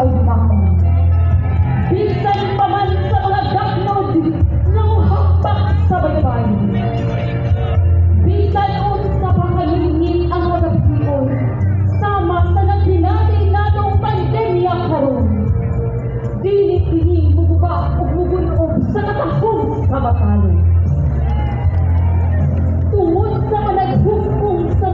kaibigan. Bisan pa man sa mga daknod ng hakbak sa baybayin. Bisan unsa pa kalingin ang mga bitiyon, sama sa nasinati natong pandemya karon. Dili kini mubuka ug mubunog sa katahong kamatayon. Tungod sa panaghukom sa